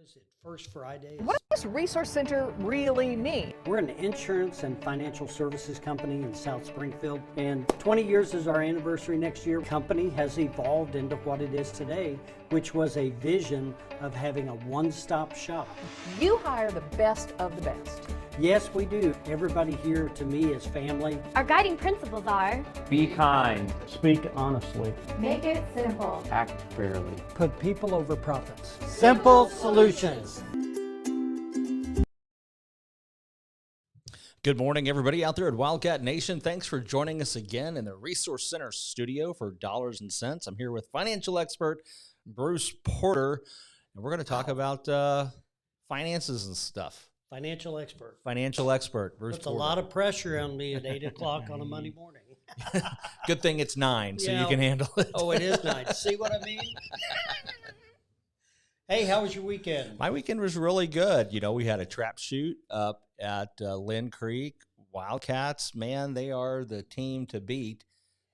is it? First Friday? What does Resource Center really mean? We're an insurance and financial services company in South Springfield, and 20 years is our anniversary next year. The company has evolved into what it is today, which was a vision of having a one-stop shop. You hire the best of the best. Yes, we do. Everybody here to me is family. Our guiding principles are: be kind, speak honestly, make it simple, act fairly, put people over profits. Simple solutions. Good morning, everybody out there at Wildcat Nation. Thanks for joining us again in the Resource Center studio for Dollars and Cents. I'm here with financial expert Bruce Porter, and we're going to talk about finances and stuff. Financial expert. Financial expert, Bruce Puts Porter. a lot of pressure on me at 8 o'clock on a Monday morning. Good thing it's 9, so Yeah. you can handle it. Oh, it is 9. See what I mean? Hey, how was your weekend? My weekend was really good. You know, we had a trap shoot up at Lynn Creek. Wildcats, man, they are the team to beat.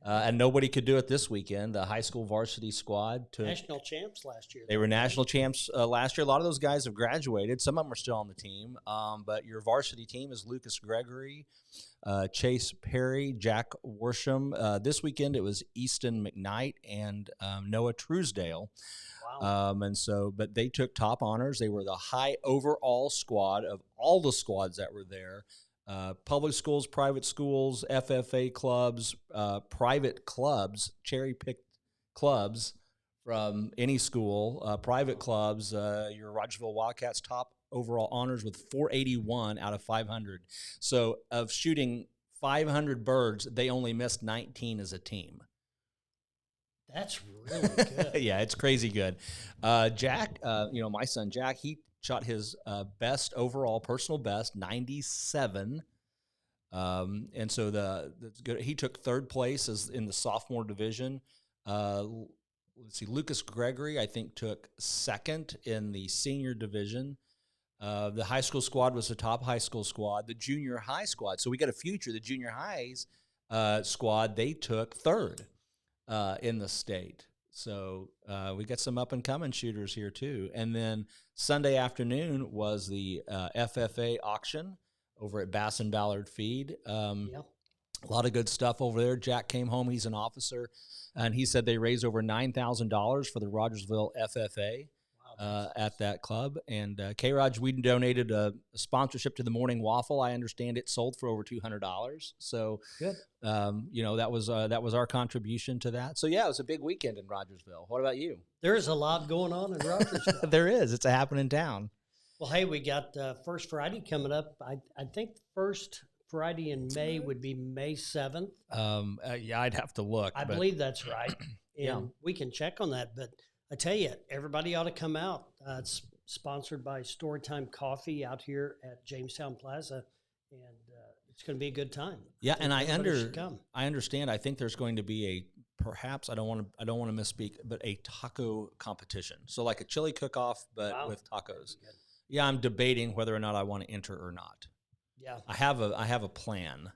And nobody could do it this weekend. The high school varsity squad took National champs last year. They were national champs last year. A lot of those guys have graduated. Some of them are still on the team. But your varsity team is Lucas Gregory, Chase Perry, Jack Worsham. This weekend it was Easton McKnight and Noah Truesdale. Wow. But they took top honors. They were the high overall squad of all the squads that were there. Public schools, private schools, FFA clubs, private clubs, cherry-picked clubs from any school, private clubs. Your Rogersville Wildcats top overall honors with 481 out of 500. So of shooting 500 birds, they only missed 19 as a team. That's really good. Yeah, it's crazy good. Jack, my son Jack, he shot his best overall personal best, 97. And so that's good. He took third place as in the sophomore division. Let's see, Lucas Gregory, I think, took second in the senior division. The high school squad was the top high school squad. The junior high squad, so we got a future. The junior highs squad, they took third in the state. So we got some up-and-coming shooters here, too. And then Sunday afternoon was the FFA auction over at Bass and Ballard Feed. A lot of good stuff over there. Jack came home. He's an officer, and he said they raised over $9,000 for the Rogersville FFA at that club. And K-ROG, we donated a sponsorship to the Morning Waffle. I understand it sold for over $200. So Good. That was our contribution to that. So yeah, it was a big weekend in Rogersville. What about you? There is a lot going on in Rogersville. There is. It's a happening town. Well, hey, we got First Friday coming up. I think the first Friday in May would be May 7th. Yeah, I'd have to look. I believe that's right. And we can check on that. But I tell you, everybody ought to come out. It's sponsored by Storytime Coffee out here at Jamestown Plaza. And it's going to be a good time. Yeah, and I understand. I think there's going to be perhaps I don't want to misspeak, but a taco competition. So like a chili cook-off, but with tacos. Yeah, I'm debating whether or not I want to enter or not. Yeah, I have a plan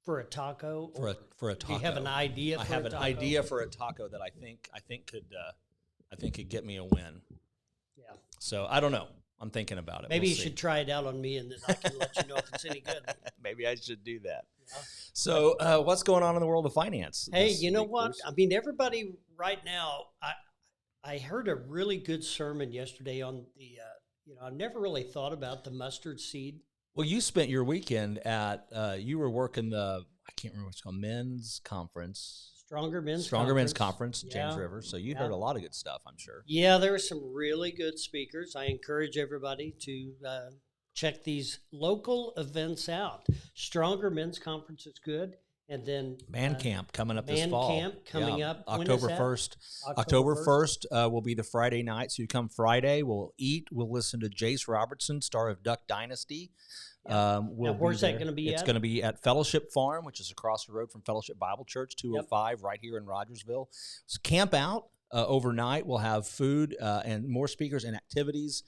for a taco. For a taco. Do you have an idea? I have an idea for a taco that I think could get me a win. Yeah. So I don't know. I'm thinking about it. Maybe you should try it out on me, and then I can let you know if it's any good. Maybe I should do that. Yeah. So what's going on in the world of finance? Hey, you know what? Bruce? I mean, everybody right now, I heard a really good sermon yesterday on the, I never really thought about the mustard seed. Well, you spent your weekend at, you were working I can't remember what it's called, men's conference. Stronger Men's Conference, James River. So you heard a lot of good stuff, I'm sure. Yeah, there were some really good speakers. I encourage everybody to check these local events out. Stronger Men's Conference is good. And then Man Camp coming up this fall. Man Camp coming up. October 1st. October 1st will be the Friday night. So you come Friday, we'll eat. We'll listen to Jace Robertson, star of Duck Dynasty. Now, where's that going to be It's going to be at Fellowship Farm, which is across the road from Fellowship Bible Church, 205, right here in Rogersville. So camp out overnight. We'll have food and more speakers and activities.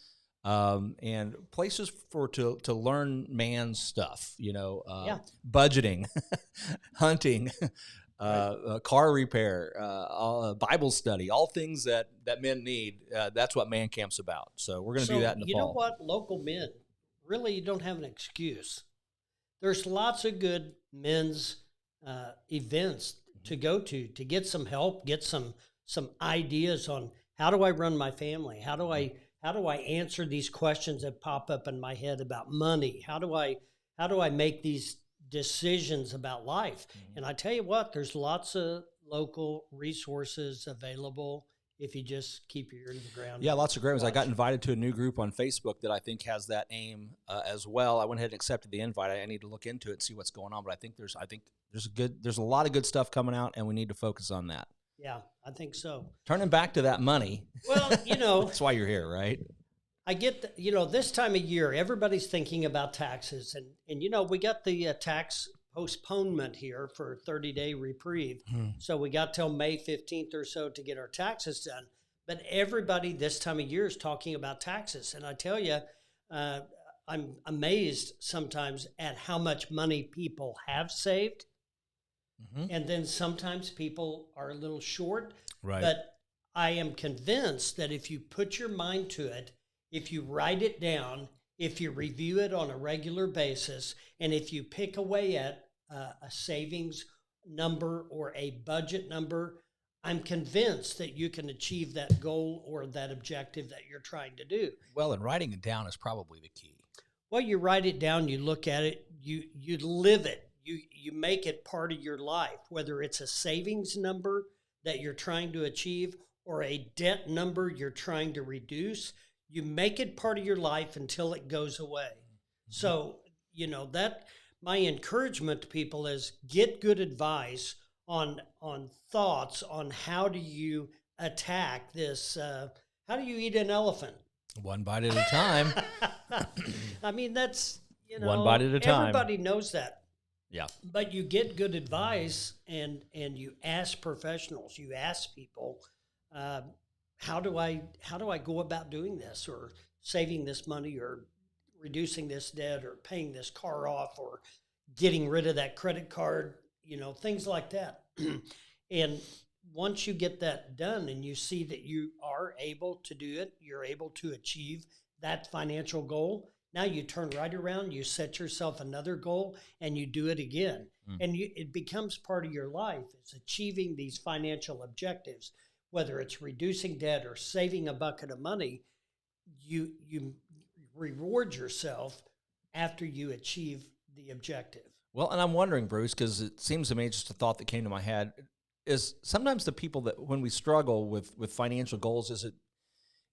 And places to learn man's stuff, budgeting, hunting, car repair, Bible study, all things that men need. That's what Man Camp's about. So we're going to do that in the fall. You know what? Local men, really, you don't have an excuse. There's lots of good men's events to go to get some help, get some ideas on how do I run my family? How do I answer these questions that pop up in my head about money? How do I make these decisions about life? And I tell you what, there's lots of local resources available if you just keep your ear to the ground. Yeah, lots of great ones. I got invited to a new group on Facebook that I think has that aim as well. I went ahead and accepted the invite. I need to look into it and see what's going on. But I think there's a lot of good stuff coming out, and we need to focus on that. Yeah, I think so. Turning back to that money. Well, that's why you're here, right? I get, this time of year, everybody's thinking about taxes. And we got the tax postponement here for a 30-day reprieve. So we got till May 15th or so to get our taxes done. But everybody this time of year is talking about taxes. And I tell you, I'm amazed sometimes at how much money people have saved. And then sometimes people are a little short. Right. But I am convinced that if you put your mind to it, if you write it down, if you review it on a regular basis, and if you pick away at a savings number or a budget number, I'm convinced that you can achieve that goal or that objective that you're trying to do. Well, and writing it down is probably the key. Well, you write it down, you look at it, you live it, you make it part of your life, whether it's a savings number that you're trying to achieve or a debt number you're trying to reduce. You make it part of your life until it goes away. So, that my encouragement to people is get good advice on thoughts on how do you attack this, how do you eat an elephant? One bite at a time. I mean, that's, one bite at a time. Everybody knows that. Yeah. But you get good advice and you ask professionals, you ask people, how do I go about doing this or saving this money or reducing this debt or paying this car off or getting rid of that credit card, things like that. And once you get that done and you see that you are able to do it, you're able to achieve that financial goal. Now you turn right around, you set yourself another goal and you do it again. And it becomes part of your life. It's achieving these financial objectives. Whether it's reducing debt or saving a bucket of money, you reward yourself after you achieve the objective. Well, and I'm wondering, Bruce, because it seems to me, just a thought that came to my head, is sometimes the people that when we struggle with financial goals, it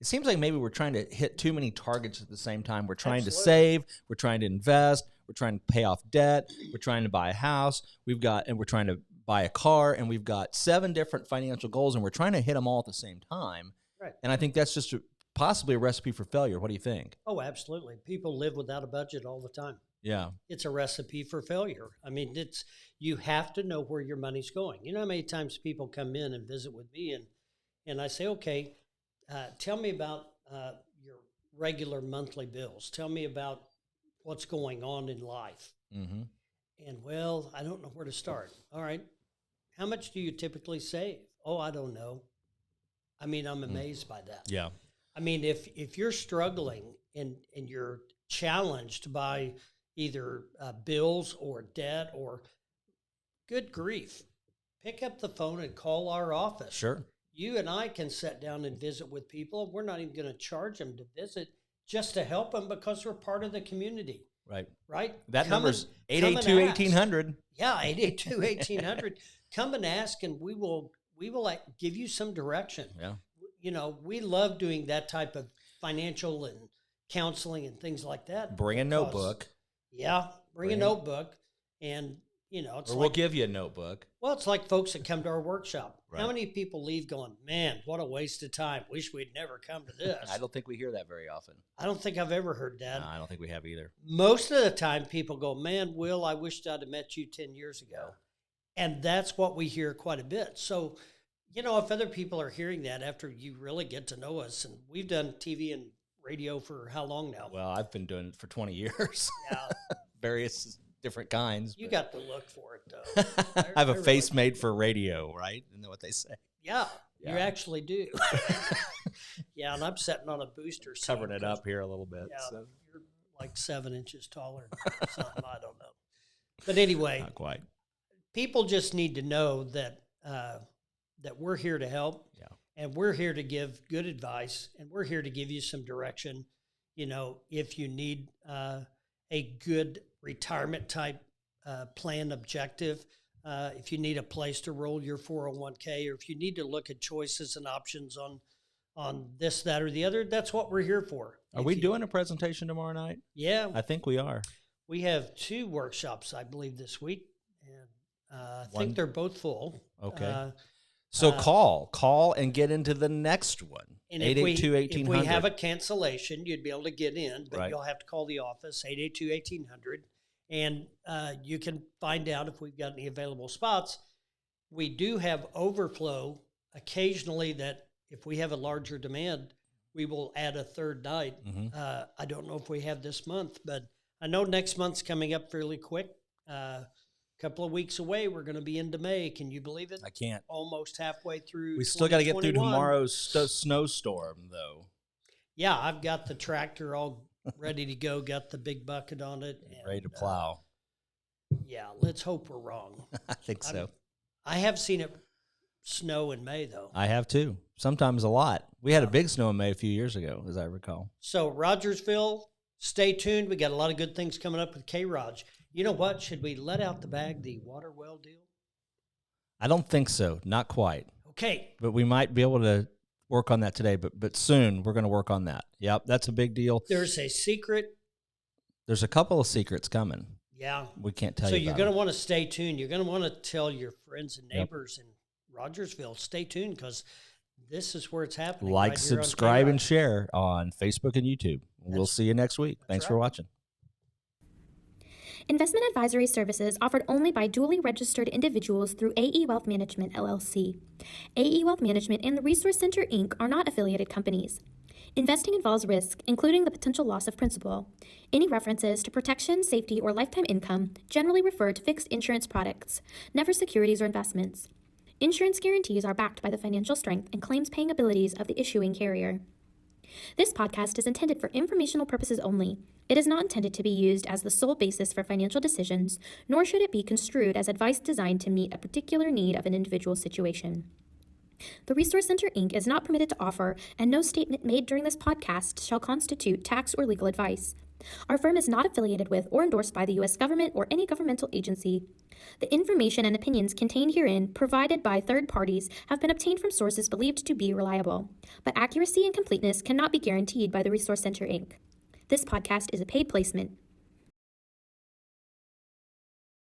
seems like maybe we're trying to hit too many targets at the same time. We're trying to save, we're trying to invest, we're trying to pay off debt, we're trying to buy a house, we're trying to buy a car, and we've got 7 different financial goals, and we're trying to hit them all at the same time. Right. And I think that's just possibly a recipe for failure. What do you think? Oh, absolutely. People live without a budget all the time. Yeah. It's a recipe for failure. I mean, you have to know where your money's going. You know how many times people come in and visit with me and I say, okay, tell me about your regular monthly bills. Tell me about what's going on in life. And, well, I don't know where to start. All right. How much do you typically save? Oh, I don't know. I mean, I'm amazed by that. Yeah. I mean, if you're struggling and you're challenged by either bills or debt or good grief, pick up the phone and call our office. Sure. You and I can sit down and visit with people. We're not even going to charge them to visit, just to help them because we're part of the community. Right. Right? That number's 882-1800. Yeah, 882-1800. Come and ask, and we will give you some direction. Yeah. You know, we love doing that type of financial and counseling and things like that. Bring a notebook. Yeah, bring a notebook, and we'll give you a notebook. Well, it's like folks that come to our workshop. Right. How many people leave going, man, what a waste of time. Wish we'd never come to this. I don't think we hear that very often. I don't think I've ever heard that. No, I don't think we have either. Most of the time, people go, man, Will, I wished I'd have met you 10 years ago. And that's what we hear quite a bit. So, if other people are hearing that after you really get to know us, and we've done TV and radio for how long now? Well, I've been doing it for 20 years. Yeah. Various different kinds. You but- got to look for it, though. I have a really- face made for radio, right? Isn't that what they say? Yeah, you Yeah. actually do. Yeah, and I'm sitting on a booster seat. Covering it up here a little bit. Yeah, So. you're like 7 inches taller or something. I don't know. But anyway, Not quite. people just need to know that that we're here to help. Yeah. And we're here to give good advice, and we're here to give you some direction. You know, if you need a good retirement type plan objective, if you need a place to roll your 401k, or if you need to look at choices and options on this, that, or the other, that's what we're here for. Are If we you- doing a presentation tomorrow night? Yeah, I think we are. we have 2 workshops, I believe, this week, and I One- think they're both full. Okay. So call and get into the next one. And if we 882-1800. have a cancellation, you'd be able to get in, but Right. you'll have to call the office, 882-1800, and you can find out if we've got any available spots. We do have overflow occasionally that if we have a larger demand, we will add a third night. Mhm. I don't know if we have this month, but I know next month's coming up fairly quick. Couple of weeks away, we're going to be into May. Can you believe it? I can't. Almost halfway through. We still got to get through 2021. tomorrow's snowstorm, though. Yeah, I've got the tractor all ready to go, got the big bucket on it. And, Ready to plow. Yeah, let's hope we're wrong. I think so. I have seen it snow in May, though. I have too. Sometimes a lot. We had a big snow in May a few years ago, as I recall. So, Rogersville, stay tuned. We got a lot of good things coming up with K-ROG. You know what? Should we let out the bag the water well deal? I don't think so. Not quite. Okay. But we might be able to work on that today. But soon we're going to work on that. Yep, that's a big deal. There's a secret. There's a couple of secrets coming. Yeah. We can't tell So you you're about going to them. want to stay tuned. You're going to want to tell your friends and Yep. neighbors in Rogersville, stay tuned, because this is where it's happening. Like, right here on subscribe, and K-ROG. share on Facebook and YouTube. We'll see you next week. Thanks for right. watching. Investment advisory services offered only by duly registered individuals through AE Wealth Management, LLC. AE Wealth Management and the Resource Center, Inc. are not affiliated companies. Investing involves risk, including the potential loss of principal. Any references to protection, safety, or lifetime income generally refer to fixed insurance products, never securities or investments. Insurance guarantees are backed by the financial strength and claims-paying abilities of the issuing carrier. This podcast is intended for informational purposes only. It is not intended to be used as the sole basis for financial decisions, nor should it be construed as advice designed to meet a particular need of an individual situation. The Resource Center, Inc. is not permitted to offer, and no statement made during this podcast shall constitute tax or legal advice. Our firm is not affiliated with or endorsed by the U.S. government or any governmental agency. The information and opinions contained herein, provided by third parties, have been obtained from sources believed to be reliable, but accuracy and completeness cannot be guaranteed by the Resource Center, Inc. This podcast is a paid placement.